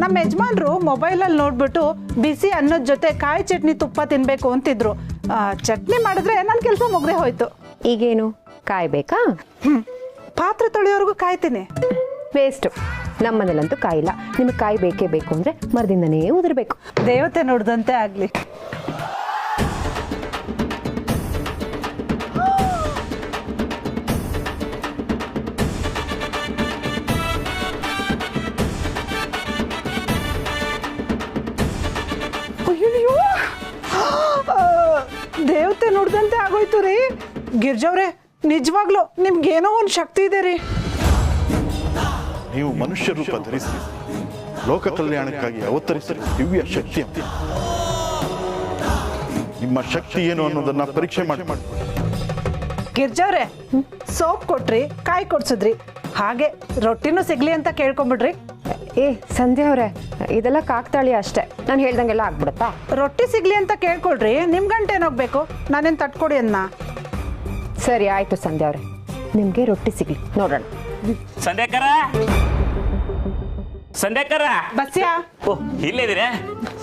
ನಮ್ಮ ಯಜಮಾನ್ರು ಮೊಬೈಲಲ್ಲಿ ನೋಡ್ಬಿಟ್ಟು ಬಿಸಿ ಅನ್ನದ ಜೊತೆ ಕಾಯಿ ಚಟ್ನಿ ತುಪ್ಪ ತಿನ್ಬೇಕು ಅಂತಿದ್ರು. ಚಟ್ನಿ ಮಾಡಿದ್ರೆ ನನ್ನ ಕೆಲಸ ಮುಗ್ದೇ ಹೋಯ್ತು. ಈಗೇನು ಕಾಯ್ಬೇಕಾ? ಪಾತ್ರೆ ತೊಳೆಯೋರ್ಗು ಕಾಯ್ತೀನಿ. ವೇಸ್ಟು. ನಮ್ಮನೇಲಂತೂ ಕಾಯಿಲ್ಲ. ನಿಮಗೆ ಕಾಯಿ ಬೇಕೇ ಬೇಕು ಅಂದರೆ ಮರದಿಂದನೇ ಉದುರ್ಬೇಕು. ದೇವತೆ ನೋಡ್ದಂತೆ ಆಗಲಿ. ಅಯ್ಯೋ, ದೇವತೆ ನೋಡ್ದಂತೆ ಆಗೋಯ್ತು ರೀ. ಗಿರ್ಜವ್ರೆ, ನಿಜವಾಗ್ಲು ನಿಮ್ಗೇನೋ ಒಂದು ಶಕ್ತಿ ಇದೆ ರೀ. ನೀವು ಮನುಷ್ಯ ರೂಪ ಧರಿಸಿ ಲೋಕ ಕಲ್ಯಾಣಕ್ಕಾಗಿ ಅವತರಿಸಿದ ದಿವ್ಯ ಶಕ್ತಿ. ನಿಮ್ಮ ಶಕ್ತಿ ಏನು ಅನ್ನೋದನ್ನ ಪರೀಕ್ಷೆ ಮಾಡಿ. ಗಿರ್ಜವ್ರೆ, ಸೋಪ್ ಕೊಟ್ರಿ, ಕಾಯಿ ಕೊಡ್ಸಿದ್ರಿ, ಹಾಗೆ ರೊಟ್ಟಿನೂ ಸಿಗ್ಲಿ ಅಂತ ಕೇಳ್ಕೊಂಬಿಡ್ರಿ. ಸಂಧ್ಯಾ ಅವರೇ, ಇದೆಲ್ಲ ಕಾಕ್ತಾಳಿ ಅಷ್ಟೇ. ನಾನು ಹೇಳ್ದಂಗೆಲ್ಲ ಆಗ್ಬಿಡುತ್ತಾ? ರೊಟ್ಟಿ ಸಿಗ್ಲಿ ಅಂತ ಕೇಳ್ಕೊಳ್ರಿ. ನಿಮ್ ಗಂಟೆ ಏನಾಗ್ಬೇಕು? ನಾನೇನು ತಟ್ಕೊಡಿ ಅನ್ನ. ಸರಿ ಆಯ್ತು ಸಂಧ್ಯಾ ಅವರೇ, ನಿಮಗೆ ರೊಟ್ಟಿ ಸಿಗ್ಲಿ ನೋಡೋಣ. ಸಂಧ್ಯಾಕರ ಬಸ್ಯಾ, ಓಹ್ ಇಲ್ಲಿದ್ದೀರ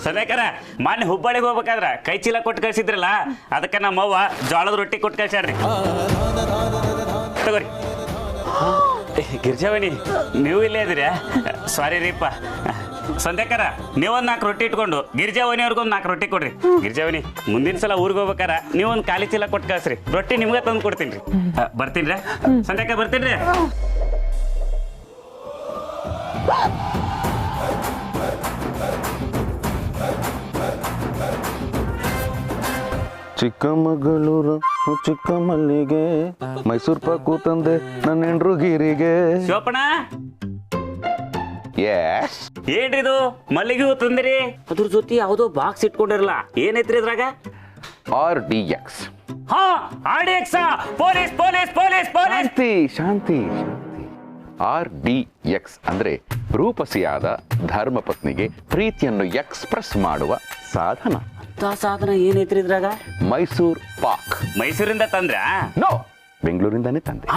ಸಂಧ್ಯಾಕರ. ಮೊನ್ನೆ ಹುಬ್ಬಳ್ಳಿಗೆ ಹೋಗ್ಬೇಕಾದ್ರ ಕೈ ಚೀಲ ಕೊಟ್ಟು ಕಳ್ಸಿದ್ರಲ್ಲ, ಅದಕ್ಕೆ ನಮ್ಮವ್ವ ಜೋಳದ ರೊಟ್ಟಿ ಕೊಟ್ಟು ಕಳ್ಸ್ಯಾಡ್ರಿ. ತಗೋರಿ. ಗಿರ್ಜಾವಣಿ, ನೀವು ಇಲ್ಲೇ ಇದೀರ? ಸಾರಿ ರೀಪ್ಪ. ಸಂಧ್ಯಾಕರ, ನೀವೊಂದು 4 ರೊಟ್ಟಿ ಇಟ್ಕೊಂಡು ಗಿರ್ಜಾವಣಿಯವ್ರಿಗೊಂದು 4 ರೊಟ್ಟಿ ಕೊಡ್ರಿ. ಗಿರ್ಜಾವಣಿ, ಮುಂದಿನ ಸಲ ಊರಿಗೆ ಹೋಗ್ಬೇಕಾರ ನೀವೊಂದು ಖಾಲಿ ಚೀಲ ಕೊಟ್ಟು ಕಳ್ಸ್ರಿ. ರೊಟ್ಟಿ ನಿಮ್ಗೆ ತಂದು ಕೊಡ್ತೀನಿ ರೀ. ಬರ್ತೀನಿ ಸಂಧ್ಯಾಕ, ಬರ್ತೀನಿ ರೀ. ಚಿಕ್ಕಮಗಳೂರು ಚಿಕ್ಕ ಮಲ್ಲಿಗೆ, ಮೈಸೂರು ಪಾಕು ತಂದೆ ನನ್ನ ಹೆಂಡ್ರು ಗಿರಿಗೆ. ಶಿವಪ್ಪಣ, ಎಸ್ ಏನ್ರಿದು ಮಲ್ಲಿಗೆ ಹೂ ತಂದಿರಿ? ಅದ್ರ ಜೊತೆ ಯಾವುದೋ ಬಾಕ್ಸ್ ಇಟ್ಕೊಂಡಿರಲ್ಲ, ಏನೈತ್ರಿ ಇದ್ರಾಗ? RDX. ಹಾ, RDX. Police police police police. ಶಾಂತಿ ಶಾಂತಿ. RDX ಅಂದ್ರೆ ರೂಪಸಿಯಾದ ಧರ್ಮಪತ್ನಿಗೆ ಪ್ರೀತಿಯನ್ನು ಎಕ್ಸ್ಪ್ರೆಸ್ ಮಾಡುವ ಸಾಧನ. ಸಾಧನ ಏನೈತ್ರಿ ಇದ್ರಾಗ? ಮೈಸೂರ್ ಪಾಕ್. ಮೈಸೂರಿಂದ ತಂದ್ರ? ನೋ, ಬೆಂಗಳೂರಿಂದಾನೇ ತಂದೆ.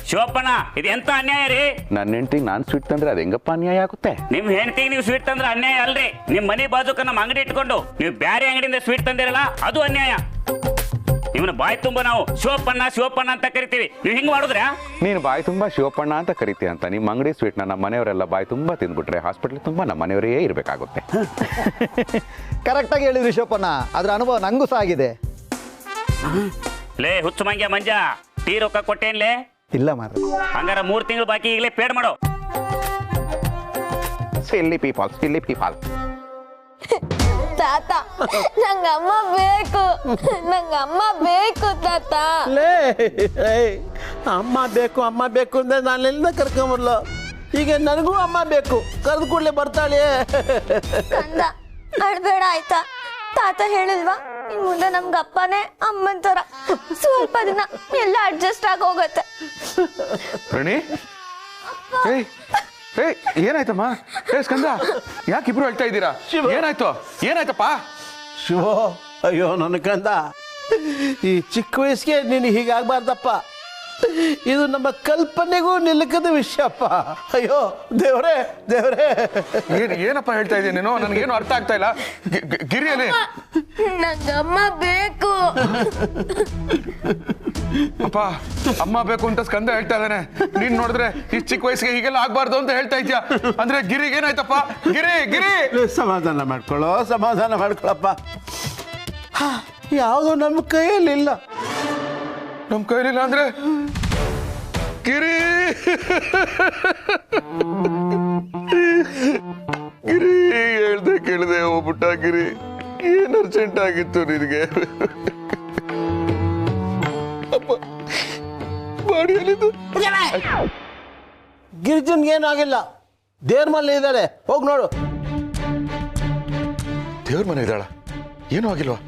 ಶಿವಪ್ಪಣ್ಣ, ಇದು ಎಂತ ಅನ್ಯಾಯ ರೀ? ನನ್ನ ಹೆಂಡತಿಗೆ ನಾನು ಸ್ವೀಟ್ ತಂದ್ರೆ ಅದು ಹೆಂಗಪ್ಪ ಅನ್ಯಾಯ ಆಗುತ್ತೆ? ನಿಮ್ ಹೆಂಡತಿಗೆ ನೀವು ಸ್ವೀಟ್ ತಂದ್ರೆ ಅನ್ಯಾಯ ಅಲ್ರಿ. ನಿಮ್ ಮನೆ ಬಾಜುಕ ನಮ್ಮ ಅಂಗಡಿ ಇಟ್ಕೊಂಡು ನೀವು ಬ್ಯಾರೆ ಅಂಗಡಿಯಿಂದ ಸ್ವೀಟ್ ತಂದಿರಲ್ಲ, ಅದು ಅನ್ಯಾಯ. ಇವನ ಬಾಯಿ ತುಂಬ ನಾವು ಶಿವಪ್ಪಣ್ಣ ಶಿವಪ್ಪಣ್ಣ ಅಂತ ಕರಿತೀವಿ, ನೀವು ಹಿಂಗ್ ಮಾಡಿದ್ರ? ನೀನು ಬಾಯಿ ತುಂಬಾ ಶಿವಪ್ಪಣ್ಣ ಅಂತ ಕರಿತೀಯ ಅಂತ ನಿಮ್ಮ ಅಂಗಡಿ ಸ್ವೀಟ್ನ ನಮ್ಮ ಮನೆಯವರೆಲ್ಲ ಬಾಯಿ ತುಂಬಾ ತಿಂದ್ಬಿಟ್ರೆ ಹಾಸ್ಪಿಟ್ಲ್ ತುಂಬಾ ನಮ್ಮ ಮನೆಯವರೇ ಇರಬೇಕಾಗುತ್ತೆ. ಕರೆಕ್ಟಾಗಿ ಹೇಳಿದ್ರಿ ಶಿವಪ್ಪಣ್ಣ, ಅದ್ರ ಅನುಭವ ನಂಗೂ ಸಹ ಆಗಿದೆ. ಲೇ ಹುಚ್ಚು ಮಂಗ್ಯ ಮಂಜ, ಟೀ ರೊಕ್ಕ ಕೊಟ್ಟೇನ್ಲೇ? ಇಲ್ಲ ಮಾರ. ಹಂಗಾರ 3 ತಿಂಗಳು ಬಾಕಿ ಈಗಲೇ ಪೇಡ್ ಮಾಡೋ. ಸಿಲ್ಲಿ ಪೀಪಾಲ್. ತಾತ, ನಂಗಮ್ಮ ಬೇಕು, ನಂಗಮ್ಮ ಬೇಕು ತಾತ. ಲೇ ಅಮ್ಮ ಬೇಕು ಅಂದ್ರೆ ನಾನೆಲ್ಲ ಕರ್ಕೊಂಬರ್ಲ. ಈಗ ನನಗೂ ಅಮ್ಮ ಬೇಕು, ಕರೆದು ಕೂಡಲೇ ಬರ್ತಾಳೆ. ಕಂದ, ಅಳ್ಬೇಡ ಆಯ್ತಾ? ತಾತ ಹೇಳಿಲ್ವಾ, ಇನ್ ಮುಂದೆ ನಮ್ಗೆ ಅಪ್ಪನೇ ಅಮ್ಮನ ತರ. ಸ್ವಲ್ಪ ದಿನ ಎಲ್ಲ ಅಡ್ಜಸ್ಟ್ ಆಗಿ ಹೋಗತ್ತೆ. ಪ್ರಣಿ, ಏನಾಯ್ತಮ್ಮ? ಸ್ಕಂದ, ಯಾಕೆ ಇಬ್ರು ಹೇಳ್ತಾ ಇದ್ದೀರಾ? ಏನಾಯ್ತಪ್ಪ? ಶಿವ, ಅಯ್ಯೋ ನನ್ನ ಕಂದ, ಈ ಚಿಕ್ಕ ವಯಸ್ಸಿಗೆ ನೀನು ಹೀಗಾಗಬಾರ್ದಪ್ಪ. ಇದು ನಮ್ಮ ಕಲ್ಪನೆಗೂ ನಿಲುಕದ ವಿಷಯಪ್ಪ. ಅಯ್ಯೋ ದೇವ್ರೇ. ಏನಪ್ಪ ಹೇಳ್ತಾ ಇದ್ದೀನಿ ನೀನು? ನನಗೇನು ಅರ್ಥ ಆಗ್ತಾ ಇಲ್ಲ. ಗಿರಿಯಲ್ಲಿ ನಂಗಮ್ಮ ಬೇಕು. ಅಪ್ಪ, ಅಮ್ಮ ಬೇಕು ಅಂತ ಸ್ಕಂದ ಹೇಳ್ತಾ ಇದ್ದಾನೆ. ನೀನ್ ನೋಡಿದ್ರೆ ಈ ಚಿಕ್ಕ ವಯಸ್ಸಿಗೆ ಹೀಗೆಲ್ಲ ಆಗ್ಬಾರ್ದು ಅಂತ ಹೇಳ್ತಾ ಇದ್ಯಾ. ಅಂದ್ರೆ ಗಿರಿಗೆ ಏನಾಯ್ತಪ್ಪ? ಗಿರಿ ಸಮಾಧಾನ ಮಾಡ್ಕೊಳ್ಳಪ್ಪ. ಯಾವುದು ನಮ್ಮ ಕೈಯಲ್ಲಿಲ್ಲ. ನಮ್ ಕೈಲಿಲ್ಲ ಅಂದ್ರೆ ಗಿರಿ ಹೇಳ್ದೆ ಕೇಳಿದೆ ಹೋಗ್ಬಿಟ್ಟ. ಗಿರಿ, ಏನ್ ಅರ್ಜೆಂಟ್ ಆಗಿತ್ತು ನಿನಗೆ? ಗಿರಿಜನ್ಗೆ ಏನು ಆಗಿಲ್ಲ, ದೇವ್ರ ಮನೆ ಇದ್ದಾಳೆ, ಹೋಗಿ ನೋಡು. ದೇವ್ರ ಮನೆ ಇದ್ದಾಳ? ಏನೂ ಆಗಿಲ್ವಾ?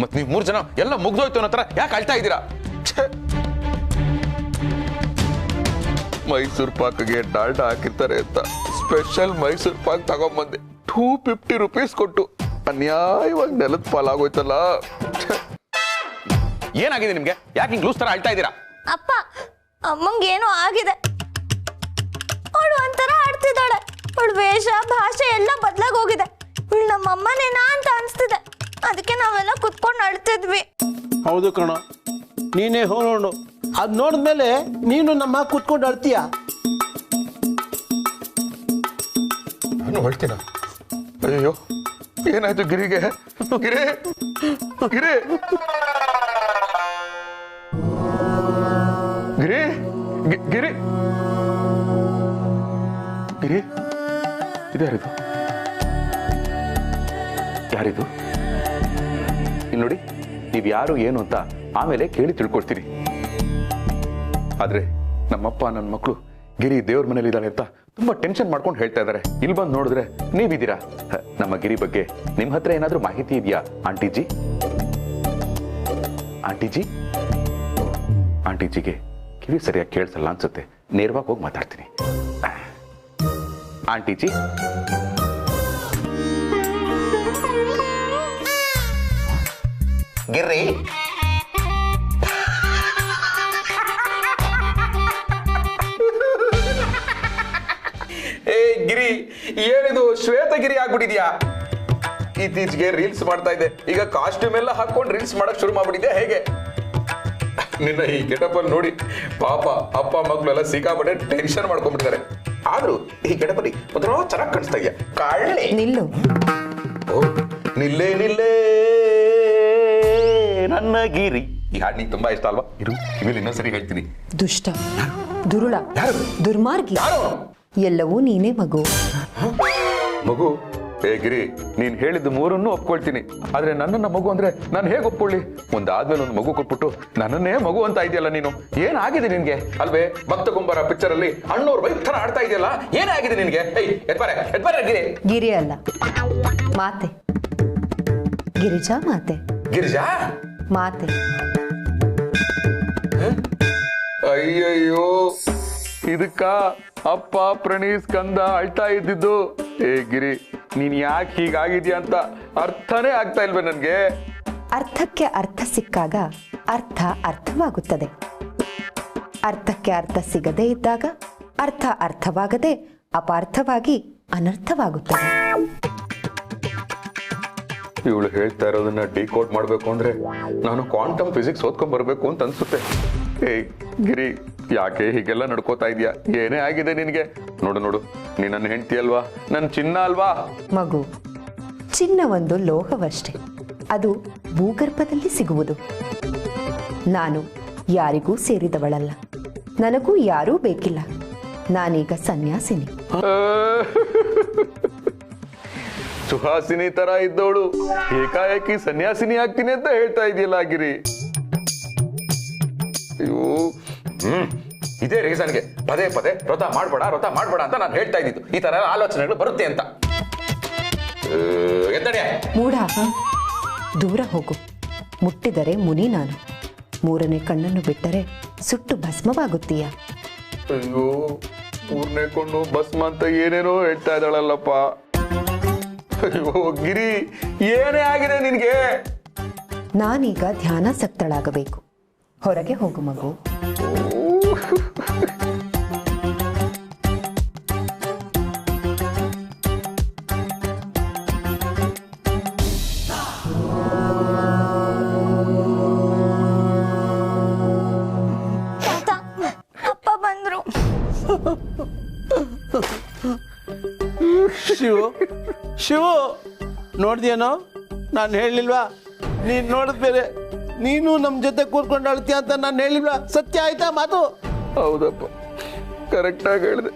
ಮತ್ ನೀವು 3 ಜನ ಎಲ್ಲ ಮುಗ್ದೋಯ್ತು ಅನ್ನೋ ತರ ಯಾಕೆ ಅಳ್ತಾ ಇದ್ದೀರಾ? ಮೈಸೂರು ಪಾಕ್ಗೆ ಡಾಲ್ಡಾ ಹಾಕಿರ್ತಾರೆ ಅಂತ ಸ್ಪೆಷಲ್ ಮೈಸೂರು ಪಾಕ್ ತಗೊಂಬಂದೆ. 250 ರೂಪೀಸ್ ಕೊಟ್ಟು ಅನ್ಯಾಯವಾಗಿ ನೆಲದ ಪಾಲಾಗೋಯ್ತಲ್ಲ. ಏನಾಗಿದೆ ನಿಮ್ಗೆ? ಯಾಕೆ ಹಿಂಗ್ ಲೂಸ್ ತರ ಅಳ್ತಾ ಇದ್ದೀರಾ? ಅಪ್ಪ, ಅಮ್ಮಂಗೆ ಏನೋ ಆಗಿದೆ. ಅವಳು ಒಂಥರ ಆಡ್ತಿದ್ದಾಳೆ. ಅವಳು ವೇಷ ಭಾಷೆ ಎಲ್ಲ ಬದಲಾಗಿ ಹೋಗಿದೆ. ಇವಳು ನಮ್ಮ ಅಮ್ಮನೇನಾ ಅಂತ ಅನ್ಸ್ತಿದೆ. ಅದಕ್ಕೆ ನಾವೆಲ್ಲ ಕುತ್ಕೊಂಡು ಅಳ್ತಿದ್ವಿ. ಹೌದು ಕಣೋ, ನೀನೇ ನೋಡು. ಅದು ನೋಡಿದ್ಮೇಲೆ ನೀನು ನಮ್ಮ ಕೂತ್ಕೊಂಡು ಅಳ್ತೀಯ. ನಾನು ಹೊಳ್ತೀನ? ಅಯ್ಯೋ, ಏನಾಯ್ತು ಗಿರಿಗೆ? ಗಿರಿ ಗಿರಿ ಗಿರಿ ಗಿರಿ ಗಿರಿ ಇದ್ಯಾರಿದು? ಯಾರಿದು? ಇಲ್ಲಿ ನೋಡಿ, ನೀವು ಯಾರು ಏನು ಅಂತ ಆಮೇಲೆ ಕೇಳಿ ತಿಳ್ಕೊಳ್ತೀರಿ. ಆದ್ರೆ ನಮ್ಮಪ್ಪ ನನ್ನ ಮಕ್ಕಳು ಗಿರಿ ದೇವ್ರ ಮನೇಲಿ ಇದ್ದಾಳೆ ಅಂತ ತುಂಬಾ ಟೆನ್ಷನ್ ಮಾಡ್ಕೊಂಡು ಹೇಳ್ತಾ ಇದ್ದಾರೆ. ಇಲ್ಲಿ ಬಂದು ನೋಡಿದ್ರೆ ನೀವಿದ್ದೀರಾ. ನಮ್ಮ ಗಿರಿ ಬಗ್ಗೆ ನಿಮ್ಮ ಹತ್ರ ಏನಾದ್ರೂ ಮಾಹಿತಿ ಇದೆಯಾ ಆಂಟಿಜಿ? ಆಂಟಿಜಿ ಆಂಟಿಜಿಗೆ ಕಿವಿ ಸರಿಯಾಗಿ ಕೇಳಿಸಲ್ಲ ಅನ್ಸುತ್ತೆ. ನೇರವಾಗಿ ಹೋಗಿ ಮಾತಾಡ್ತೀನಿ. ಆಂಟಿಜಿ, ಗಿರ್ರಿ, ಏ ಗಿರಿ, ಏನಿದು ಶ್ವೇತಗಿರಿ ಆಗ್ಬಿಟ್ಟಿದ್ಯಾ? ಇತ್ತೀಚೆಗೆ ರೀಲ್ಸ್ ಮಾಡ್ತಾ ಇದ್ದೆ. ಈಗ ಕಾಸ್ಟ್ಯೂಮ್ ಎಲ್ಲ ಹಾಕೊಂಡು ರೀಲ್ಸ್ ಮಾಡಕ್ ಶುರು ಮಾಡ್ಬಿಟ್ಟಿದ್ಯಾ ಹೇಗೆ? ನಿನ್ನ ಈ ಗೆಟಪ್ ಅಲ್ಲಿ ನೋಡಿ ಪಾಪ ಅಪ್ಪ ಮಕ್ಕಳೆಲ್ಲ ಸಿಕ್ಕಾಪಟ್ಟೆ ಟೆನ್ಷನ್ ಮಾಡ್ಕೊಂಡ್ಬಿಟ್ಟಿದ್ದಾರೆ. ಆದ್ರೂ ಈ ಗೆಟಪ್ ಅಲ್ಲಿ ಒಂಥರ ಚೆನ್ನಾಗಿ ಕಾಣಿಸ್ತಾ ಇದೆಯಾ? ಕಾಳೆ ನಿಲ್ಲು. ಓ, ನಿಲ್ಲೇ ನಿಲ್ಲೇ ನನ್ನ ಗಿರಿ. ಈ ಹಾಡು ನಿಂಗೆ ತುಂಬಾ ಇಷ್ಟ ಅಲ್ವಾ? ಇರು, ಕಿವಿಲಿ ಇನ್ನೊಂದ್ಸರಿ ಹೇಳ್ತೀನಿ. ದುಷ್ಟ, ದುರುಳ, ಯಾರು? ದುರ್ಮಾರ್ಗಿ, ಯಾರು? ಎಲ್ಲವೂ ನೀನೇ ಮಗು. ಮಗು? ಏ ಗಿರಿ, ನೀನ್ ಹೇಳಿದ್ದು ಮೂರನ್ನು ಒಪ್ಕೊಳ್ತೀನಿ. ಆದ್ರೆ ನನ್ನನ್ನ ಮಗು ಅಂದ್ರೆ ನಾನು ಹೇಗೆ ಒಪ್ಕೊಳ್ಳಿ? ಒಂದಾದ್ಮೇಲೆ ಒಂದು ಮಗು ಕೊಟ್ಬಿಟ್ಟು ನನ್ನನ್ನೇ ಮಗು ಅಂತ ಇದೆಯಲ್ಲ ನೀನು. ಏನಾಗಿದೆ ನಿನ್ಗೆ? ಅಲ್ವೇ ಭಕ್ತ ಕುಂಬಾರ ಪಿಕ್ಚರ್ ಅಲ್ಲಿ ಅಣ್ಣವ್ರ ವೈಫ್ ತರ ಆಡ್ತಾ ಇದೆಯಲ್ಲ, ಏನಾಗಿದೆ ನಿನ್ಗೆ? ಎದ್ಬಾರೆ ಗಿರಿ. ಗಿರಿ ಅಲ್ಲ, ಮಾತೆ. ಗಿರಿಜಾ ಮಾತೆ. ಗಿರಿಜಾ ಮಾತೆ. ಅಯ್ಯಯ್ಯೋ, ಇದಕ್ಕ ಅಪ್ಪ ಪ್ರಣೀಸ್ ಕಂದ ಅಳ್ತಾ ಇದ್ದಿದ್ದು. ಏ ಗಿರಿ, ನೀನ್ ಯಾಕೆ ಹೀಗಾಗಿದ್ಯಾ ಅಂತ ಅರ್ಥನೇ ಆಗ್ತಾ ಇಲ್ವೇ ನನ್ಗೆ? ಅರ್ಥಕ್ಕೆ ಅರ್ಥ ಸಿಕ್ಕಾಗ ಅರ್ಥ ಅರ್ಥವಾಗುತ್ತದೆ. ಅರ್ಥಕ್ಕೆ ಅರ್ಥ ಸಿಗದೇ ಇದ್ದಾಗ ಅರ್ಥ ಅರ್ಥವಾಗದೆ ಅಪಾರ್ಥವಾಗಿ ಅನರ್ಥವಾಗುತ್ತದೆ. ಇವಳು ಹೇಳ್ತಾ ಇರೋದನ್ನ ಡಿಕೋಡ್ ಮಾಡ್ಬೇಕು ಅಂದ್ರೆ ನಾನು ಕ್ವಾಂಟಮ್ ಫಿಸಿಕ್ಸ್ ಓದ್ಕೊಂಡ್ ಬರ್ಬೇಕು ಅಂತ ಅನ್ಸುತ್ತೆ. ಏಯ್ ಗಿರಿ, ಯಾಕೆ ಹೀಗೆಲ್ಲ ನಡ್ಕೋತಾ ಇದೀಯಾ? ಏನೇ ಆಗಿದೆ ನಿನ್ಗೆ? ನೋಡು ನೋಡು, ನೀ ನನ್ನ ಹೆಂಡತಿ ಅಲ್ವಾ, ನನ್ನ ಚಿನ್ನ ಅಲ್ವಾ? ಮಗು, ಚಿನ್ನ ಒಂದು ಲೋಹವಷ್ಟೇ. ಅದು ಭೂಗರ್ಭದಲ್ಲಿ ಸಿಗುವುದು. ನಾನು ಯಾರಿಗೂ ಸೇರಿದವಳಲ್ಲ. ನನಗೂ ಯಾರೂ ಬೇಕಿಲ್ಲ. ನಾನೀಗ ಸನ್ಯಾಸಿನಿ. ಸುಹಾಸಿನಿ ತರ ಇದ್ದವಳು ಏಕಾಏಕಿ ಸನ್ಯಾಸಿನಿ ಆಗ್ತೀನಿ ಅಂತ ಹೇಳ್ತಾ ಇದೆಯಲ್ಲ ಗಿರಿ. ಅಯ್ಯೋ, ಇದೇ ರೀಸನ್ಗೆ ಪದೇ ಪದೇ ವ್ರತ ಮಾಡ್ಬೇಡ ಅಂತ ನಾನು ಹೇಳ್ತಾ ಇದ್ದಿದ್ದು. ಈ ತರ ಆಲೋಚನೆಗಳು ಬರುತ್ತೆ ಅಂತ. ಎದ್ದಡೆ ಮೂಢ, ದೂರ ಹೋಗು. ಮುಟ್ಟಿದರೆ ಮುನಿ ನಾನು. ಮೂರನೇ ಕಣ್ಣನ್ನು ಬಿಟ್ಟರೆ ಸುಟ್ಟು ಭಸ್ಮವಾಗುತ್ತೀಯ. ಅಯ್ಯೋ, ಮೂರನೇ ಕೊಂಡು ಭಸ್ಮ ಅಂತ ಏನೇನೋ ಹೇಳ್ತಾ ಇದ್ದಾಳಲ್ಲಪ್ಪ. ಅಯ್ಯೋ ಗಿರಿ, ಏನೇ ಆಗಿದೆ ನಿನ್ಗೆ? ನಾನೀಗ ಧ್ಯಾನಾಸಕ್ತಳಾಗಬೇಕು. ಹೊರಗೆ ಹೋಗು ಮಗು. ಅಪ್ಪ ಬಂದ್ರು. ಶಿವು, ನೋಡ್ದೇನೋ? ನಾನು ಹೇಳಿಲ್ವಾ? ನೀನ್ ನೋಡಿದ್ ಬೇರೆ, ನೀನು ನಮ್ಮ ಜೊತೆ ಕೂತ್ಕೊಂಡು ಅಳ್ತೀಯ ಅಂತ ನಾನು ಹೇಳಿಲ್ವಾ? ಸತ್ಯ ಆಯ್ತಾ ಮಾತು? ಹೌದಪ್ಪ, ಕರೆಕ್ಟಾಗಿ ಹೇಳಿದೆ.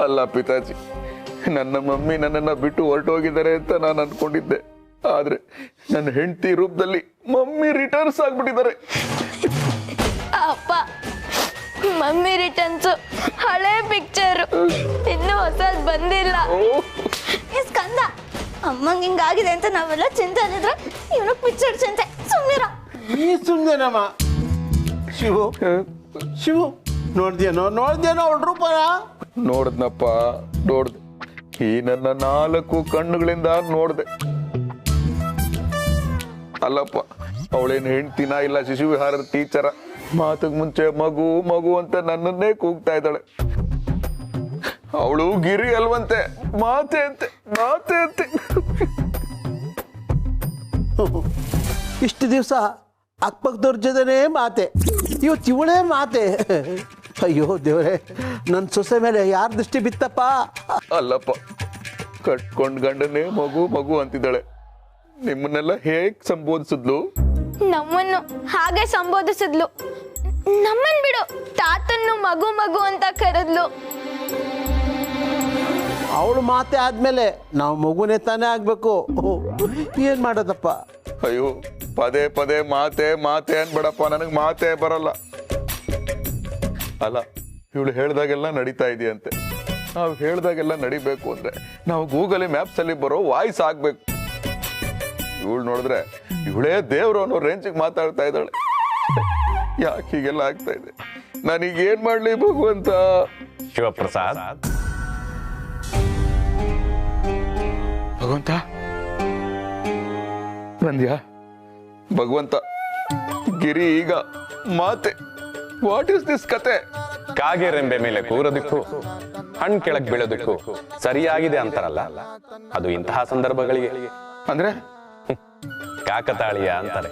ಅಲ್ಲ ಪಿತಾಜಿ, ನನ್ನ ಮಮ್ಮಿ ನನ್ನನ್ನ ಬಿಟ್ಟು ಹೊರಟೋಗಿದ್ದಾರೆ ಅಂತ ನಾನು ಅನ್ಕೊಂಡಿದ್ದೆ. ಆದ್ರೆ ನನ್ನ ಹೆಂಡತಿ ರೂಪದಲ್ಲಿ ಮಮ್ಮಿ ರಿಟರ್ನ್ಸ್ ಆಗ್ಬಿಟ್ಟಿದ್ದಾರೆ. ಅಪ್ಪ, ಮಮ್ಮಿ ರಿಟರ್ನ್ಸ್ ಹಳೆ ಪಿಕ್ಚರ್, ಇನ್ನು ಹೊಸದ್ ಬಂದಿಲ್ಲ. ಸ್ಕಂದ, ಅಮ್ಮಂಗೆ ಹಿಂಗಾಗಿದೆ ಅಂತ ನಾವೆಲ್ಲ ಚಿಂತೆ ಅಲ್ಲಿದ್ರೆ ಇವನು ಪಿಕ್ಚರ್ ಚಿಂತೆ. ಸುಮ್ಮನಿರ. ನೀ ಸುಮ್ಮನೆನಮ್ಮ. ಶಿವು, ನೋಡ್ದೇನೋ ಅವಳ ರೂಪನ? ನೋಡ್ದನಪ್ಪ, ನೋಡ್ದೆ. ಈ ನನ್ನ 4 ಕಣ್ಣುಗಳಿಂದ ನೋಡ್ದೆ. ಅಲ್ಲಪ್ಪ, ಅವಳೇನು ಹೆಂಡ್ತಿನ ಇಲ್ಲ ಶಿಶು ವಿಹಾರದ ಟೀಚರ. ಮಾತಿಗೆ ಮುಂಚೆ ಮಗು ಮಗು ಅಂತ ನನ್ನನ್ನೇ ಕೂಗ್ತಾ ಇದ್ದಾಳೆ. ಅವಳು ಗಿರಿ ಅಲ್ವಂತೆ, ಮಾತೆ ಅಂತೆ, ಮಾತೆ ಅಂತೆ. ಇಷ್ಟು ದಿವಸ ಅಕ್ಕಪಕ್ಕದವ್ರ ಜೊತೆನೇ ಮಾತೆ, ಇವತ್ತು ಇವಳೇ ಮಾತೆ. ಅಯ್ಯೋ ದೇವ್ರೆ, ನನ್ನ ಸೊಸೆ ಮೇಲೆ ಯಾರ ದೃಷ್ಟಿ ಬಿತ್ತಪ್ಪ? ಅಲ್ಲಪ್ಪ, ಕಟ್ಕೊಂಡ್ ಗಂಡನೇ ಮಗು ಮಗು ಅಂತಿದ್ದಾಳೆ. ನಿಮ್ಮನ್ನೆಲ್ಲ ಹೇಗ್ ಸಂಬೋಧಿಸಿದ್ಲು? ನಮ್ಮನ್ನು ಹಾಗೆ ಸಂಬೋಧಿಸಿದ್ಲು. ನಮ್ಮನ್ ಬಿಡು, ತಾತನ್ನು ಮಗು ಮಗು ಅಂತ ಕರೆದ್ಲು. ಅವಳು ಮಾತೆ ಆದ್ಮೇಲೆ ನಾವು ಮಗುನೇ ತಾನೇ ಆಗ್ಬೇಕು. ಏನ್ ಮಾಡೋದಪ್ಪ? ಅಯ್ಯೋ, ಪದೇ ಪದೇ ಮಾತೆ ಮಾತೆ ಅನ್ಬೇಡಪ್ಪ, ನನಗೆ ಮಾತೆ ಬರಲ್ಲ. ಅಲ್ಲ, ಇವಳು ಹೇಳ್ದಾಗೆಲ್ಲ ನಡೀತಾ ಇದೆಯಂತೆ. ನಾವು ಹೇಳ್ದಾಗೆಲ್ಲ ನಡಿಬೇಕು ಅಂದ್ರೆ ನಾವು ಗೂಗಲ್ ಮ್ಯಾಪ್ಸ್ ಅಲ್ಲಿ ಬರೋ ವಾಯ್ಸ್ ಆಗ್ಬೇಕು. ಇವಳು ನೋಡಿದ್ರೆ ಇವಳೇ ದೇವ್ರು ಅನ್ನೋ ರೇಂಜಿಗೆ ಮಾತಾಡ್ತಾ ಇದ್ದಾಳೆ. ಯಾಕೆ ಹೀಗೆಲ್ಲ ಆಗ್ತಾ ಇದೆ? ನಾನೀಗ ಏನ್ ಮಾಡ್ಲಿ ಭಗವಂತ? ಶಿವಪ್ರಸಾದ್, ಭಗವಂತ ಬಂದ್ಯಾ? ಭಗವಂತ, ಗಿರಿ ಈಗ ಮಾತೆ. ವಾಟ್ ಇಸ್ ದಿಸ್ ಕತೆ? ಕಾಗೆ ರೆಂಬೆ ಮೇಲೆ ಕೂರೋದಕ್ಕೂ ಹಣ್ಣು ಕೆಳಗ್ ಬೀಳೋದಕ್ಕೂ ಸರಿಯಾಗಿದೆ ಅಂತಾರಲ್ಲ, ಅದು ಇಂತಹ ಸಂದರ್ಭಗಳಿಗೆ ಅಂದ್ರೆ ಕಾಕತಾಳೀಯ ಅಂತಾರೆ.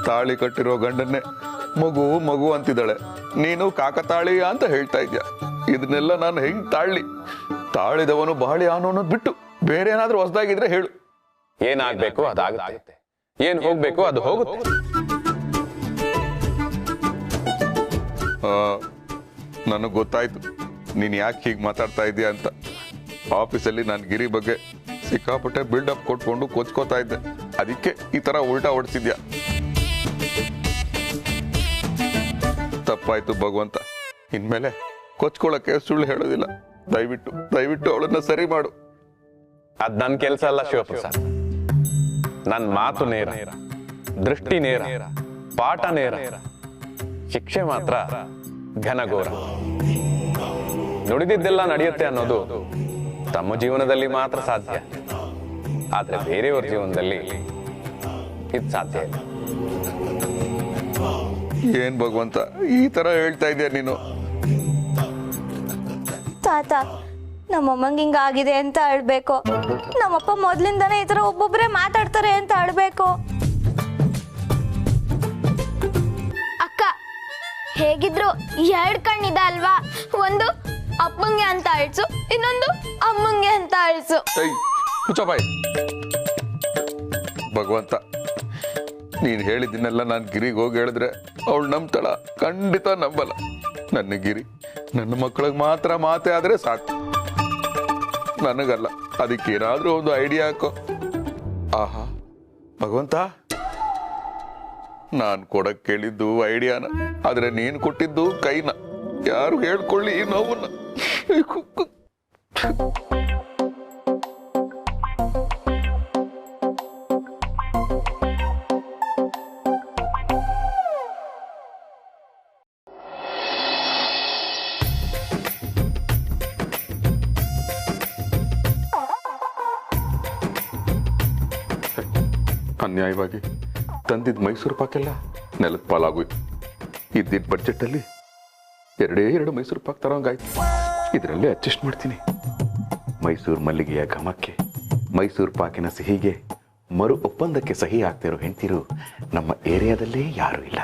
ತಾಳಿ ಕಟ್ಟಿರೋ ಗಂಡನ್ನೇ ಮಗು ಮಗು ಅಂತಿದ್ದಾಳೆ, ನೀನು ಕಾಕತಾಳೀಯ ಅಂತ ಹೇಳ್ತಾ ಇದ್ಯಾ. ಇದನ್ನೆಲ್ಲ ನಾನು ಹೆಂಗ್ ತಾಳ್ಲಿ? ತಾಳಿದವನು ಬಾಳಿ ಅನ್ನೋದು ಬಿಟ್ಟು ಬೇರೆ ಏನಾದ್ರೂ ಹೊಸದಾಗಿದ್ರೆ ಹೇಳು. ಏನಾಗ್ಬೇಕು ಅದಾಗುತ್ತೆ, ಏನ್ ಹೋಗ್ಬೇಕು ಅದು ಹೋಗುತ್ತೆ. ನನಗೆ ಗೊತ್ತಾಯ್ತು ನೀನ್ ಯಾಕೆ ಹೀಗೆ ಮಾತಾಡ್ತಾ ಇದೀಯ ಅಂತ. ಆಫೀಸಲ್ಲಿ ನಾನು ಗಿರಿ ಬಗ್ಗೆ ಸಿಕ್ಕಾಪಟ್ಟೆ ಬಿಲ್ಡಪ್ ಕೊಟ್ಕೊಂಡು ಕೊಚ್ಕೋತಾ ಇದ್ದೆ, ಅದಕ್ಕೆ ಈ ತರ ಉಲ್ಟಾ ಹೊಡ್ಸಿದ್ಯಾ. ತಪ್ಪಾಯ್ತು ಭಗವಂತ, ಇನ್ಮೇಲೆ ಕೊಚ್ಕೊಳ್ಳಕ್ಕೆ ಸುಳ್ಳು ಹೇಳೋದಿಲ್ಲ. ದಯವಿಟ್ಟು ದಯವಿಟ್ಟು ಅವಳನ್ನ ಸರಿ ಮಾಡು. ಅದ್ ನನ್ ಕೆಲ್ಸ ಅಲ್ಲ ಶಿವಪ್ರಸಾದ್. ನನ್ ಮಾತು ನೇರ, ದೃಷ್ಟಿ ನೇರ, ಪಾಠ ನೇರ, ಶಿಕ್ಷೆ ಮಾತ್ರ ಘನಘೋರ. ನುಡಿದಿದ್ದೆಲ್ಲ ನಡೆಯುತ್ತೆ ಅನ್ನೋದು ತಮ್ಮ ಜೀವನದಲ್ಲಿ ಮಾತ್ರ ಸಾಧ್ಯ, ಆದ್ರೆ ಬೇರೆಯವ್ರ ಜೀವನದಲ್ಲಿ ಇದು ಸಾಧ್ಯ ಇಲ್ಲ. ಏನ್ ಭಗವಂತ ಈ ತರ ಹೇಳ್ತಾ ಇದೀಯ ನೀನು? ತಾತ, ನಮ್ಮಮ್ಮಂಗೆ ಹಿಂಗಾಗಿದೆ ಅಂತ ಅಳ್ಬೇಕು. ನಮ್ಮಪ್ಪ ಮೊದ್ಲಿಂದಾನೇ ಈ ತರ ಒಬ್ಬೊಬ್ರೆ ಮಾತಾಡ್ತಾರೆ ಅಂತ ಅಳ್ಬೇಕು. ಅಕ್ಕ, ಹೇಗಿದ್ರು 2 ಕಣ್ಣಿದೆ ಅಲ್ವಾ? ಒಂದು ಅಪ್ಪಂಗೆ ಅಂತ ಅಳ್ಸು, ಇನ್ನೊಂದು ಅಮ್ಮಂಗೆ ಅಂತ ಅಳ್ಸು. ಬಾಯ್. ಭಗವಂತ, ನೀನ್ ಹೇಳಿದ್ದನ್ನೆಲ್ಲ ನಾನು ಗಿರಿಗೆ ಹೋಗಿ ಹೇಳಿದ್ರೆ ಅವಳು ನಂಬ್ತಾಳ? ಖಂಡಿತ ನಂಬಲ್ಲ. ನನ್ನ ಗಿರಿ ನನ್ನ ಮಕ್ಕಳಿಗೆ ಮಾತ್ರ ಮಾತೆ ಆದ್ರೆ ಸಾಕು, ನನಗಲ್ಲ. ಅದಕ್ಕೇನಾದ್ರೂ ಒಂದು ಐಡಿಯಾ ಹಾಕೋ. ಆಹಾ ಭಗವಂತ, ನಾನ್ ಕೊಡಕ್ ಕೇಳಿದ್ದು ಐಡಿಯಾನ, ಆದ್ರೆ ನೀನ್ ಕೊಟ್ಟಿದ್ದು ಕೈನ. ಯಾರು ಹೇಳ್ಕೊಳ್ಳಿ ಈ ನೋವನ್ನ. ಅನ್ಯಾಯವಾಗಿ ತಂದಿದ್ದ ಮೈಸೂರು ಪಾಕೆಲ್ಲ ನೆಲದ ಪಾಲಾಗೋಯ್ತು. ಇದ್ದಿದ್ದ ಬಡ್ಜೆಟಲ್ಲಿ 2 ಮೈಸೂರು ಪಾಕ್ ತರೋಂಗಾಯ್ತು. ಇದರಲ್ಲೇ ಅಡ್ಜಸ್ಟ್ ಮಾಡ್ತೀನಿ. ಮೈಸೂರು ಮಲ್ಲಿಗೆಯ ಘಮಕ್ಕೆ, ಮೈಸೂರು ಪಾಕಿನ ಸಿಹಿಗೆ ಮರು ಒಪ್ಪಂದಕ್ಕೆ ಸಹಿ ಆಗ್ತಿರೋ ಹೆಂಡ್ತಿರು ನಮ್ಮ ಏರಿಯಾದಲ್ಲೇ ಯಾರೂ ಇಲ್ಲ.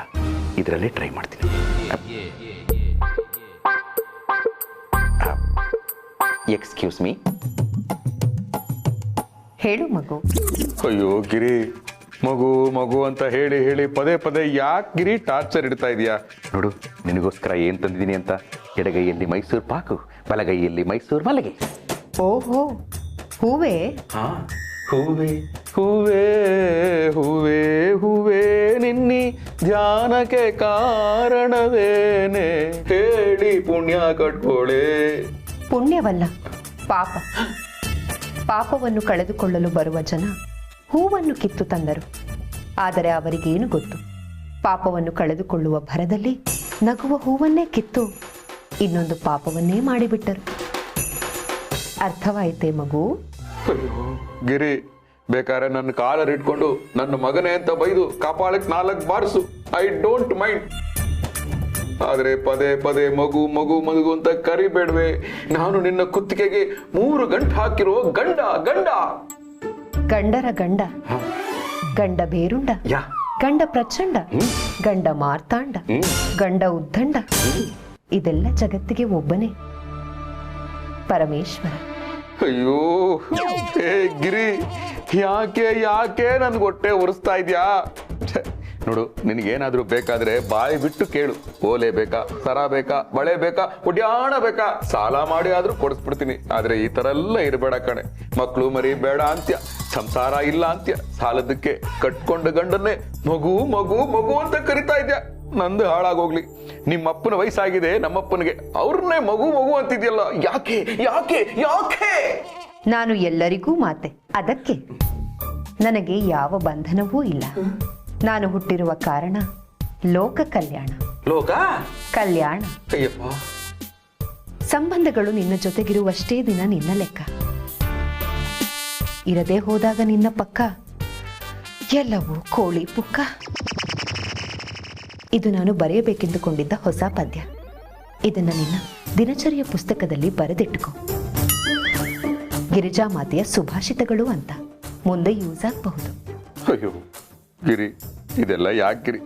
ಇದರಲ್ಲೇ ಟ್ರೈ ಮಾಡ್ತೀನಿ. Excuse me. ಹೇಳು ಮಗು. ಅಯ್ಯೋ ಗಿರಿ, ಮಗು ಮಗು ಅಂತ ಹೇಳಿ ಹೇಳಿ ಪದೇ ಪದೇ ಯಾಕೆ ಗಿರಿ ಟಾರ್ಚರ್ ಇಡ್ತಾ ಇದೀಯಾ? ನೋಡು, ನಿನಗೋಸ್ಕರ ಏನ್ ತಂದಿದ್ದೀನಿ ಅಂತ. ಎಡಗೈಯಲ್ಲಿ ಮೈಸೂರು ಪಾಕು, ಬಲಗೈಯಲ್ಲಿ ಮೈಸೂರು ಮಲ್ಲಿಗೆ. ಓಹೋ, ಹೂವೇ? ಹೂವೇ ಹೂವೇ ಹೂವೇ ಹೂವೇ ನಿನ್ನಿ ಧ್ಯಾನಕ್ಕೆ ಕಾರಣವೇನೆ, ಹೇಳಿ ಪುಣ್ಯ ಕಟ್ಕೊಳ್ಳೆ. ಪುಣ್ಯವಲ್ಲ, ಪಾಪ. ಪಾಪವನ್ನು ಕಳೆದುಕೊಳ್ಳಲು ಬರುವ ಜನ ಹೂವನ್ನು ಕಿತ್ತು ತಂದರು. ಆದರೆ ಅವರಿಗೇನು ಗೊತ್ತು? ಪಾಪವನ್ನು ಕಳೆದುಕೊಳ್ಳುವ ಭರದಲ್ಲಿ ನಗುವ ಹೂವನ್ನೇ ಕಿತ್ತು ಇನ್ನೊಂದು ಪಾಪವನ್ನೇ ಮಾಡಿಬಿಟ್ಟರು. ಅರ್ಥವಾಯಿತೇ ಮಗು? ಅಯ್ಯೋ ಗಿರಿ, ಬೇಕಾದ್ರೆ ನನ್ನ ಕಾಲರ್ ಇಟ್ಕೊಂಡು ನನ್ನ ಮಗನೇ ಅಂತ ಬೈದು ಕಪಾಳಕ್ಕೆ 4 ಬಾರಿಸು. I don't mind. ಆದ್ರೆ ಪದೇ ಪದೇ ಮಗು ಮಗು ಮಗು ಅಂತ ಕರಿಬೇಡ್ವೆ. ನಾನು ನಿನ್ನ ಕುತ್ತಿಗೆಗೆ 3 ಗಂಟು ಹಾಕಿರೋ ಗಂಡ ಗಂಡ. ಗಂಡರ ಗಂಡ, ಗಂಡ ಬೇರುಂಡ, ಗಂಡ ಪ್ರಚಂಡ, ಗಂಡ ಮಾರ್ತಾಂಡ, ಗಂಡ ಉದ್ದಂಡ. ಇದೆಲ್ಲ ಜಗತ್ತಿಗೆ ಒಬ್ಬನೇ, ಪರಮೇಶ್ವರ. ಅಯ್ಯೋ ಹೇ ಗಿರಿ, ಯಾಕೆ ಯಾಕೆ ನನ್ಗೆ ಹೊಟ್ಟೆ ಉರಿಸ್ತಾ ಇದ್ಯಾ? ನೋಡು, ನಿನಗೇನಾದ್ರೂ ಬೇಕಾದ್ರೆ ಬಾಯಿ ಬಿಟ್ಟು ಕೇಳು. ಓಲೆ ಬೇಕಾ, ಸರ ಬೇಕಾ, ಬಳೆ ಬೇಕಾ, ಒಡ್ಯಾಣ ಬೇಕಾ, ಸಾಲ ಮಾಡಿ ಆದ್ರೂ ಕೊಡಿಸ್ಬಿಡ್ತೀನಿ. ಆದ್ರೆ ಈ ತರ ಎಲ್ಲ ಇರಬೇಡ ಕಣೆ. ಮಕ್ಳು ಮರಿ ಬೇಡ ಅಂತ್ಯ, ಸಂಸಾರ ಇಲ್ಲ ಅಂತ್ಯ, ಸಾಲದಕ್ಕೆ ಕಟ್ಕೊಂಡ ಗಂಡನ್ನೇ ಮಗು ಮಗು ಮಗು ಅಂತ ಕರಿತಾ ಇದ್ಯಾ. ನಂದು ಹಾಳಾಗೋಗ್ಲಿ. ನಿಮ್ಮಪ್ಪನ ವಯಸ್ಸಾಗಿದೆ, ನಮ್ಮಪ್ಪನಿಗೆ ಅವ್ರನ್ನೇ ಮಗು ಮಗು ಅಂತಿದ್ಯಲ್ಲ, ಯಾಕೆ ಯಾಕೆ ಯಾಕೆ? ನಾನು ಎಲ್ಲರಿಗೂ ಮಾತೆ, ಅದಕ್ಕೆ ನನಗೆ ಯಾವ ಬಂಧನವೂ ಇಲ್ಲ. ನಾನು ಹುಟ್ಟಿರುವ ಕಾರಣ ಲೋಕ ಕಲ್ಯಾಣ. ಲೋಕ ಕಲ್ಯಾಣ. ಅಯ್ಯಪ್ಪ, ಸಂಬಂಧಗಳು ನಿನ್ನ ಜೊತೆಗಿರುವಷ್ಟೇ ದಿನ ನಿನ್ನ ಲೆಕ್ಕ. ಇರದೆ ಹೋದಾಗ ನಿನ್ನ ಪಕ್ಕ ಎಲ್ಲವೂ ಕೋಳಿ ಪುಕ್ಕ. ಇದು ನಾನು ಬರೆಯಬೇಕೆಂದುಕೊಂಡಿದ್ದ ಹೊಸ ಪದ್ಯ. ಇದನ್ನ ನಿನ್ನ ದಿನಚರಿಯ ಪುಸ್ತಕದಲ್ಲಿ ಬರೆದಿಟ್ಟುಕೋ. ಗಿರಿಜಾ ಮಾತೆಯ ಸುಭಾಷಿತಗಳು ಅಂತ, ಮುಂದೆ ಯೂಸ್ ಆಗಬಹುದು. ಅಯ್ಯೋ ಗಿರಿ, ಇದೆಲ್ಲ ಯಾಕೆ ಗಿರಿ?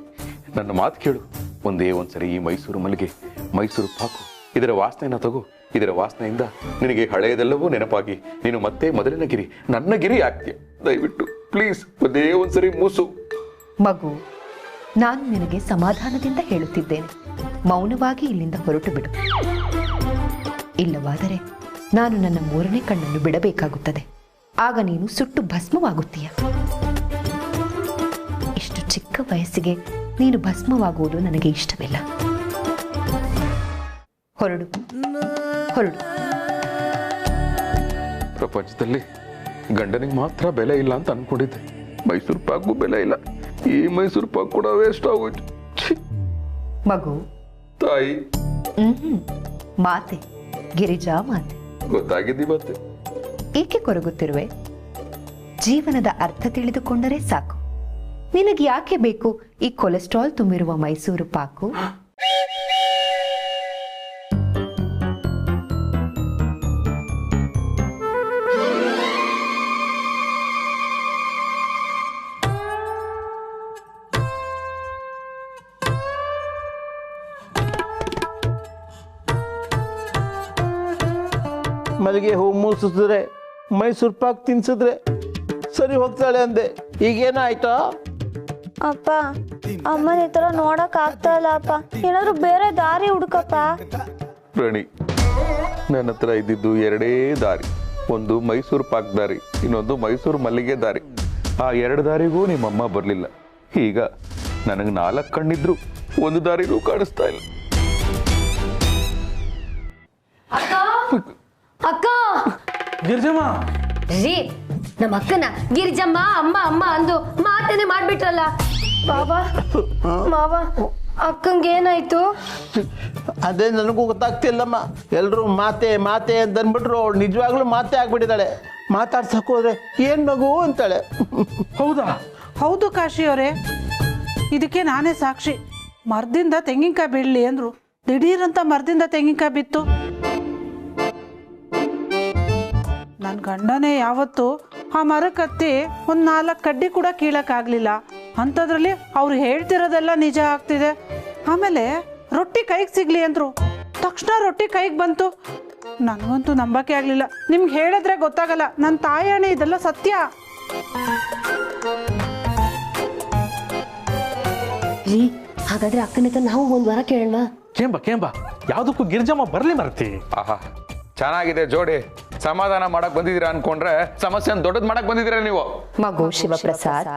ನನ್ನ ಮಾತು ಕೇಳು. ಒಂದೇ ಒಂದ್ಸರಿ ಈ ಮೈಸೂರು ಮಲ್ಲಿಗೆ, ಮೈಸೂರು ಪಾಕು, ಇದರ ವಾಸನೆಯನ್ನ ತಗೋ. ಇದರ ವಾಸನೆಯಿಂದ ನಿನಗೆ ಹಳೆಯದೆಲ್ಲವೂ ನೆನಪಾಗಿ ನೀನು ಮತ್ತೆ ಮೊದಲಿನ ಗಿರಿ, ನನ್ನ ಗಿರಿ ಆಗ್ತೀಯ. ದಯವಿಟ್ಟು ಪ್ಲೀಸ್ ಒಂದೇ ಒಂದ್ಸರಿ ಮೂಸು. ಮಗು, ನಾನು ನಿನಗೆ ಸಮಾಧಾನದಿಂದ ಹೇಳುತ್ತಿದ್ದೇನೆ, ಮೌನವಾಗಿ ಇಲ್ಲಿಂದ ಹೊರಟು ಬಿಡು. ಇಲ್ಲವಾದರೆ ನಾನು ನನ್ನ 3ನೇ ಕಣ್ಣನ್ನು ಬಿಡಬೇಕಾಗುತ್ತದೆ. ಆಗ ನೀನು ಸುಟ್ಟು ಭಸ್ಮವಾಗುತ್ತೀಯ. ಇಷ್ಟು ಚಿಕ್ಕ ವಯಸ್ಸಿಗೆ ನೀನು ಭಸ್ಮವಾಗುವುದು ನನಗೆ ಇಷ್ಟವಿಲ್ಲ. ಹೊರಡು, ಹೊರಡು. ಪ್ರಪಂಚದಲ್ಲಿ ಗಂಡನಿಗೆ ಮಾತ್ರ ಬೆಲೆ ಇಲ್ಲ ಅಂತ ಅನ್ಕೊಂಡಿದ್ದೆ. ಮೈಸೂರು ಪಾಕು ಬೆಲೆ ಇಲ್ಲ. ಈ ಮೈಸೂರು ಪಾಕು ಕೂಡ ವೇಸ್ಟ್ ಆಗೋಯ್ತು. ಮಗು, ತಾಯಿ, ಮಾತೆ, ಗಿರಿಜಾ ಮಾತೆ. ಗೊತ್ತಾಗಿದ್ದಿ ಮತ್ತೆ. ಏಕೆ ಕೊರಗುತ್ತಿರುವೆ? ಜೀವನದ ಅರ್ಥ ತಿಳಿದುಕೊಂಡರೆ ಸಾಕು. ನಿನಗೆ ಯಾಕೆ ಬೇಕು ಈ ಕೊಲೆಸ್ಟ್ರಾಲ್ ತುಂಬಿರುವ ಮೈಸೂರು ಪಾಕು? ಮಲ್ಲಿಗೆ ಹೂ ಮೂಸಿಸಿದ್ರೆ, ಮೈಸೂರು ಪಾಕ್ ತಿನ್ಸಿದ್ರೆ ಸರಿ ಹೋಗ್ತಾಳೆ ಅಂದೆ. ಈಗೇನಾಯ್ತಾ? ಅಪ್ಪ, ಅಮ್ಮನ ಈ ತರ ನೋಡಕ್ ಆಗ್ತಾ ಇಲ್ಲ ಅಪ್ಪ. ಏನಾದ್ರು ಬೇರೆ ದಾರಿ ಹುಡುಕಪ್ಪ. ರಾಣಿ, ನನ್ನ ಹತ್ರ ಇದ್ದಿದ್ದು 2 ದಾರಿ. ಒಂದು ಮೈಸೂರು ಪಾಕ್ ದಾರಿ, ಇನ್ನೊಂದು ಮೈಸೂರು ಮಲ್ಲಿಗೆ ದಾರಿ. ಆ 2 ದಾರಿಗೂ ನಿಮ್ಮಮ್ಮ ಬರ್ಲಿಲ್ಲ. ಈಗ ನನಗೆ 4 ಕಣ್ಣಿದ್ರು ಒಂದು ದಾರಿನೂ ಕಾಣಿಸ್ತಾ ಇಲ್ಲ. ಅಕ್ಕ, ಗಿರಿಜಮ್ಮ ರೀ, ನಮ್ಮ ಅಕ್ಕನ ಗಿರಿಜಮ್ಮ ಅಮ್ಮ ಅಮ್ಮ ಅಂದು ಮಾತೇನೆ ಮಾಡ್ಬಿಟ್ರಲ್ಲ. ಬಾಬಾ ಮಾವ, ಅಕ್ಕಂಗೆ ಏನಾಯ್ತು? ಅದೇ ನನಗೂ ಗೊತ್ತಾಗ್ತಿಲ್ಲಮ್ಮ. ಎಲ್ರು ಮಾತೆ ಮಾತೆ ಅಂತ ಅಂದ್ಬಿಟ್ರು. ಅವಳು ನಿಜವಾಗ್ಲೂ ಮಾತೆ ಆಗ್ಬಿಟ್ಟಿದ್ದಾಳೆ. ಮಾತಾಡ್ಸಕ್ ಹೋದ್ರೆ ಏನ್ ಮಗು ಅಂತಾಳೆ. ಹೌದಾ? ಹೌದು ಕಾಶಿ ಅವರೇ, ಇದಕ್ಕೆ ನಾನೇ ಸಾಕ್ಷಿ. ಮರದಿಂದ ತೆಂಗಿನಕಾಯಿ ಬೀಳಲಿ ಅಂದ್ರು, ದಿಢೀರಂತ ಮರದಿಂದ ತೆಂಗಿನಕಾಯಿ ಬಿತ್ತು. ನನ್ನ ಗಂಡನೇ ಯಾವತ್ತು ಆ ಮರಕ್ಕತ್ತಿ ಒಂದು 4 ಕಡ್ಡಿ ಕೂಡ ಕೀಳಕ್ಕಾಗಲಿಲ್ಲ. ಅಂಥದ್ರಲ್ಲಿ ಅವ್ರು ಹೇಳ್ತಿರೋದೆಲ್ಲ ನಿಜ ಆಗ್ತಿದೆ. ಆಮೇಲೆ ರೊಟ್ಟಿ ಕೈಗೆ ಸಿಗ್ಲಿ ಅಂದರು, ತಕ್ಷಣ ರೊಟ್ಟಿ ಕೈಗೆ ಬಂತು. ನನಗಂತೂ ನಂಬಕ್ಕೆ ಆಗಲಿಲ್ಲ. ನಿಮ್ಗೆ ಹೇಳಿದ್ರೆ ಗೊತ್ತಾಗಲ್ಲ, ನನ್ನ ತಾಯಣೆ ಇದೆಲ್ಲ ಸತ್ಯ. ರೀ, ಹಾಗಾದ್ರೆ ಅಕ್ಕನ ಹತ್ರ ನಾವು 1 ವಾರ ಕೇಳೋಣ. ಕೇಂಬ ಯಾವುದಕ್ಕೂ ಗಿರಿಜಮ್ಮ ಬರ್ಲಿ ಮರ್ತಿ. ಆಹಾ, ಚೆನ್ನಾಗಿದೆ ಜೋಡಿ. ಸಮಾಧಾನ ಮಾಡಕ್ ಬಂದಿದ್ದೀರಾ ಅನ್ಕೊಂಡ್ರೆ ಸಮಸ್ಯೆ ದೊಡ್ಡದ್ ಮಾಡಕ್ ಬಂದಿದ್ದೀರಾ ನೀವು. ಮಗು ಶಿವಪ್ರಸಾದ್,